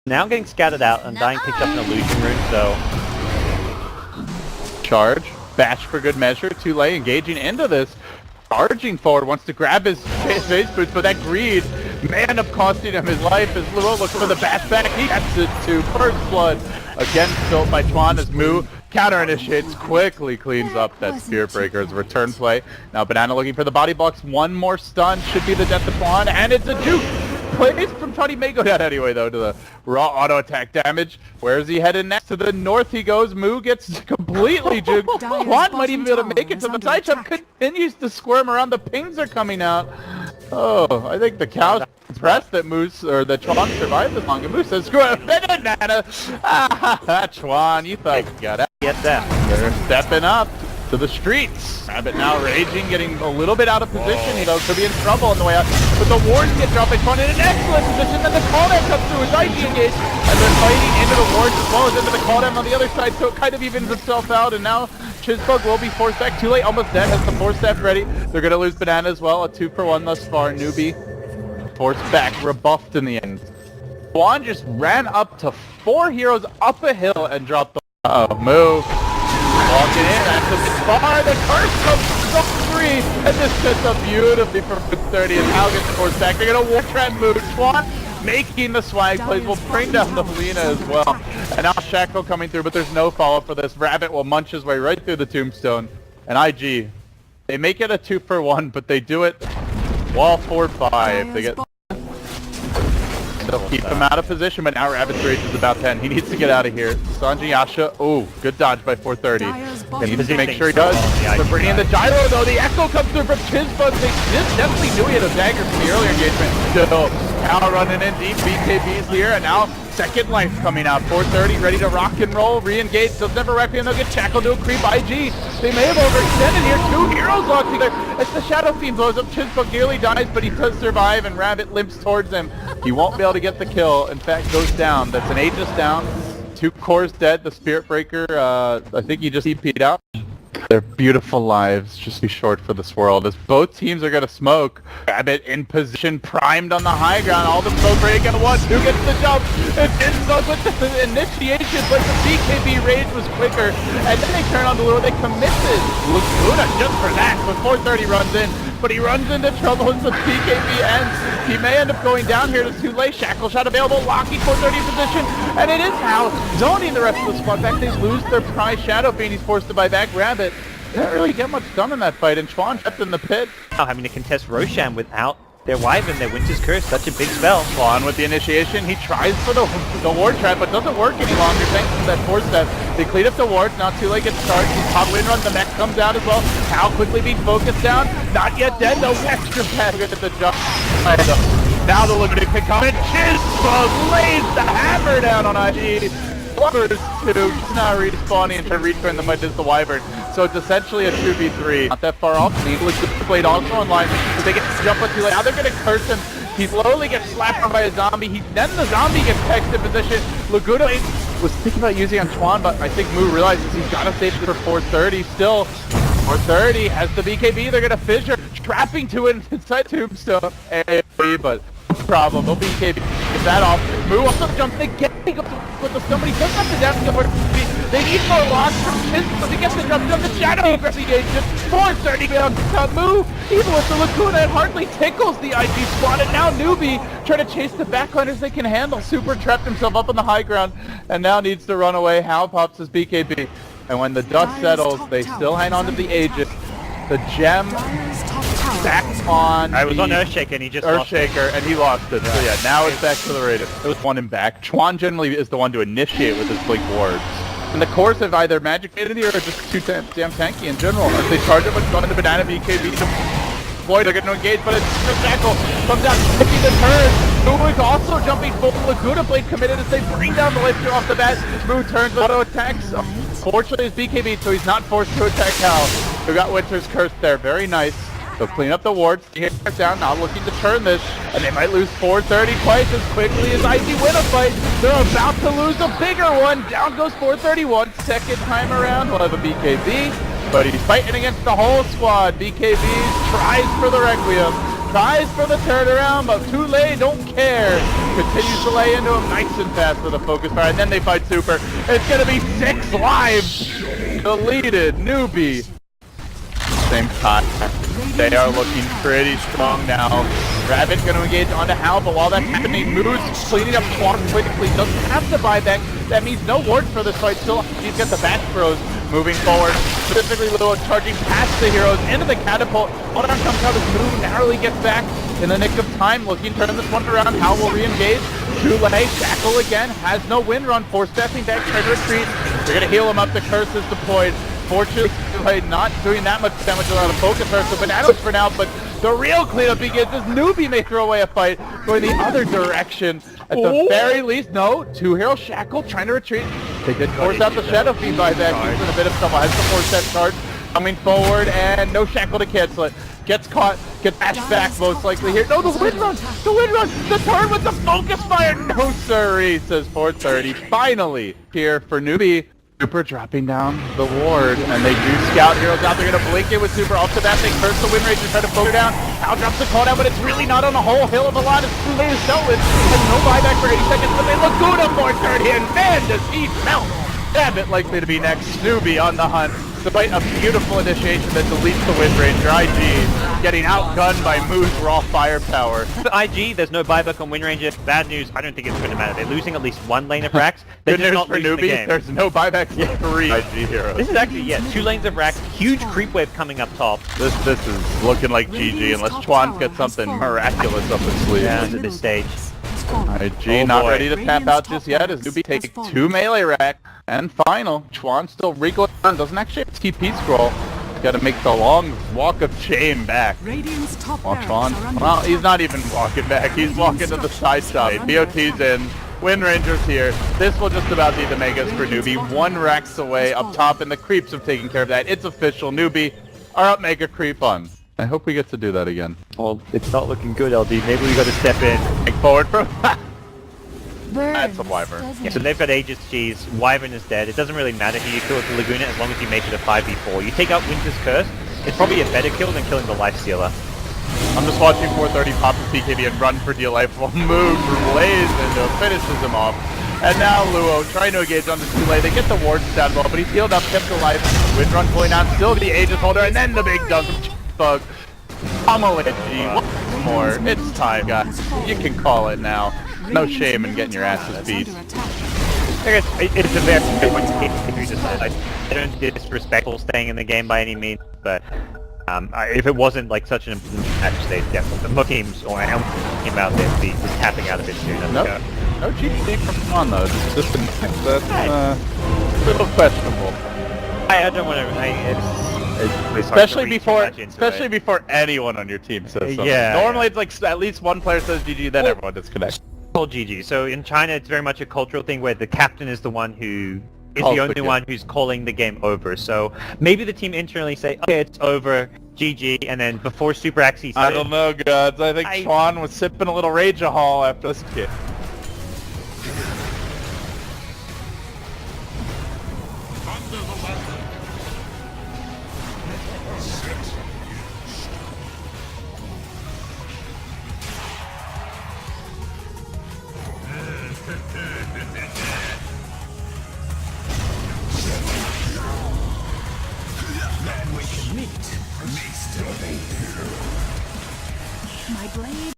Now getting scattered out, Undying picked up an illusion rune, so... Charge, bash for good measure, too late, engaging into this. Charging forward, wants to grab his face boots, but that greed may end up costing him his life as Luo looks for the bash back. He gets it to first blood. Again, built by Chuan as Mu counter-initiates, quickly cleans up that Spirit Breaker's return play. Now Banana looking for the body blocks, one more stun, should be the death of Chuan, and it's a juke! Plays from Chuan, he may go down anyway though to the raw auto attack damage. Where is he headed next? To the north he goes, Mu gets completely juked. Chuan might even be able to make it to the side jump, continues to squirm around, the pings are coming out. Oh, I think the cow's impressed that Chuan survived this long, and Moose says, screw it, banana! Ah, Chuan, you thought you got out. Get them. They're stepping up to the streets. Rabbit now raging, getting a little bit out of position. He could be in trouble on the way out. But the wards get dropped by Chuan in an excellent position. Then the call-down comes through his IG engage. And they're fighting into the wards as well as into the call-down on the other side. So it kind of evens itself out. And now Chisbug will be forced back. Too late, almost dead. Has the force staff ready. They're going to lose Banana as well. A 2-for-1 thus far. Newbee forced back, rebuffed in the end. Chuan just ran up to 4 heroes up a hill and dropped the move. Walking in, that's a bit far, the curse comes free, and this sets up beautifully for 30, and Hal gets forced back. They're gonna war trap move. Chuan making the swag plays, will bring down the Lina as well. And now Shackle coming through, but there's no follow-up for this. Rabbit will munch his way right through the tombstone. And IG, they make it a 2-for-1, but they do it wall 4-5. They get... They'll keep him out of position, but now Rabbit's rage is about 10. He needs to get out of here. Sanji Yasha, oh, good dodge by 430. He needs to make sure he does. They're bringing the gyro though. The echo comes through from Chisbug. They definitely knew he had a dagger from the earlier engagement. Still, now running in deep. BKB's here, and now second life coming out. 430 ready to rock and roll. Re-engage. Doesn't have a Requiem. They'll get shackled to a creep. IG. They may have overextended here. 2 heroes locked together. As the Shadow Fiend blows up, Chisbug nearly dies, but he does survive, and Rabbit limps towards him. He won't be able to get the kill. In fact, goes down. That's an Aegis down. 2 cores dead. The Spirit Breaker, I think he just EP'd out. Their beautiful lives just be short for this world as both teams are going to smoke. Rabbit in position, primed on the high ground. All the smoke ready to get one. Who gets the jump? It didn't go with the initiation, but the BKB rage was quicker. And then they turn on the lure. They committed Laguna just for that. But 430 runs in. But he runs into trouble as the BKB ends. He may end up going down here. It's too late. Shackle shot available. Locking 430 in position. And it is Hal zoning the rest of the squad. In fact, they lose their prize Shadow Fiend. He's forced to buy back Rabbit. Didn't really get much done in that fight, and Chuan kept in the pit. Now having to contest Roshan without their Wyvern, their Winter's Curse, such a big spell. Chuan with the initiation, he tries for the ward trap, but doesn't work any longer thanks to that force step. They clean up the wards, now too late gets started. He's top wind run, the mech comes out as well. Hal quickly being focused down, not yet dead, no extra pass at the jump. Now the limited pick up, and Chisbug lays the hammer down on IG. Lovers 2, just now respawning and trying to return the mud is the Wyvern. So it's essentially a 2v3. Not that far off. Needless the blade also online. But they get to jump up too late. Now they're going to curse him. He slowly gets slapped by a zombie. Then the zombie gets pegged in position. Laguna was thinking about using on Chuan, but I think Mu realizes he's got to save it for 430. Still, 430 has the BKB. They're going to fissure. Trapping to it inside Tombstone. But no problem. They'll BKB. Get that off. Mu also jumps again. With the somebody doesn't have to down the they need more loss from Chisbug to get the jump on the Shadow investigation. 430 down to Mu. Even with the Laguna, it hardly tickles the IG squad. And now Newbee trying to chase the backliners they can handle. Super trapped himself up on the high ground and now needs to run away. Hal pops his BKB. And when the dust settles, they still hang on to the Aegis. The gem back on I was on Earthshaker and he just Earthshaker and he lost it. So yeah, now it's back to the Raiden. It was one and back. Chuan generally is the one to initiate with his blink wards. And the cores have either magic made or just too damn tanky in general. As they charge it with the banana BKB to Boy, they're going to engage, but it's Shackle comes out, taking the turn. Mu is also jumping full. Laguna blade committed as they bring down the lift here off the bat. Mu turns auto attacks. Fortunately, it's BKB, so he's not forced to attack Hal, who got Winter's Curse there. Very nice. They'll clean up the wards. Here down, now looking to turn this, and they might lose 430 twice as quickly as IG win a fight. They're about to lose a bigger one. Down goes 431. Second time around, we'll have a BKB, but he's fighting against the whole squad. BKB tries for the Requiem. tries for the turnaround, but too late, don't care. Continues to lay into him nice and fast with a focus fire, and then they fight Super. It's gonna be 6 lives. Deleted, Newbee. Same time. They are looking pretty strong now. Rabbit going to engage onto Hal, but while that's happening, Moose cleaning up Squawk quickly. Doesn't have to buy back. That means no ward for this fight. Still, he's got the back throws moving forward. Specifically, Luo charging past the heroes into the catapult. All that comes out as Moose narrowly gets back in the nick of time. Looking to turn this one around. Hal will re-engage. Too late. Shackle again. Has no wind run. Force-stepping back. Trying to retreat. They're going to heal him up. The curse is deployed. Fortunately, not doing that much damage without a focus burst, so bananas for now, but the real cleanup begins as Newbee may throw away a fight going the other direction. At the very least, no, 2-hero Shackle trying to retreat. They did force out the Shadow Fiend buyback. He's in a bit of trouble. Has the force set charge coming forward, and no Shackle to cancel it. Gets caught, gets bashed back most likely here. No, the wind run! The wind run! The turn with the focus fire! No sirree, says 430. Finally, here for Newbee. Super dropping down the ward, and they do scout heroes out. They're going to blink it with Super. Off to that, they curse the win rate to try to poke her down. Hal drops the call down, but it's really not on a whole hill of a lot. It's too late to sell it. Has no buyback for 80 seconds, but they look good on 430, and man, does he melt! Rabbit likely to be next. Newbee on the hunt. Despite a beautiful initiation that deletes the Wind Ranger, IG getting outgunned by Moose raw firepower. For IG, there's no buyback on Wind Ranger. Bad news, I don't think it's going to matter. They're losing at least 1 lane of racks. They're Good news not for losing the Newbee, game. there's no buyback for 3 IG heroes. This is actually, 2 lanes of racks, huge creep wave coming up top. This is looking like GG unless Chuan's got something miraculous up his sleeve. Down at this stage. IG not ready to tap out just yet as Newbee takes 2 melee rack. And final, Chuan still recoiling, doesn't actually have TP scroll. Got to make the long walk of shame back. Well, Chuan, well, he's not even walking back. He's walking to the side. BOT's in. Wind Ranger's here. This will just about be the megas for Newbee. 1 racks away up top, and the creeps have taken care of that. It's official. Newbee are up mega creep on. I hope we get to do that again. Well, it's not looking good, LD. Maybe we got to step in. Take forward from... That's a Wyvern. Yeah, so they've got Aegis G's, Wyvern is dead. It doesn't really matter who you kill with the Laguna as long as you make it a 5v4. You take out Winter's Curse, it's probably a better kill than killing the Life Stealer. I'm just watching 430 pop the CKB and run for dear life while Moog lays into him, finishes him off. And now Luo trying to engage on the Tule. They get the wards down well, but he's healed up, kept alive. Wind run pulling out, still the Aegis holder, and then the big dunk of bug. Pummel it, G. Once more. It's time, guys. You can call it now. No shame in getting your asses beat. I guess it's a very good one to keep you just I don't disrespectful staying in the game by any means, but if it wasn't like such an important match, they definitely the teams or how talking about this be just tapping out a bit sooner. Nope. No cheap thing from on though. It's just that's a little questionable. I don't want to. Especially before anyone on your team says something. Yeah. Normally it's like at least one player says GG, then everyone disconnects. Called GG. So in China, it's very much a cultural thing where the captain is the one who is the only one who's calling the game over. So maybe the team internally say, okay, it's over, GG, and then before Super actually I don't know, gods. I think Chuan was sipping a little Rage Hall after this game.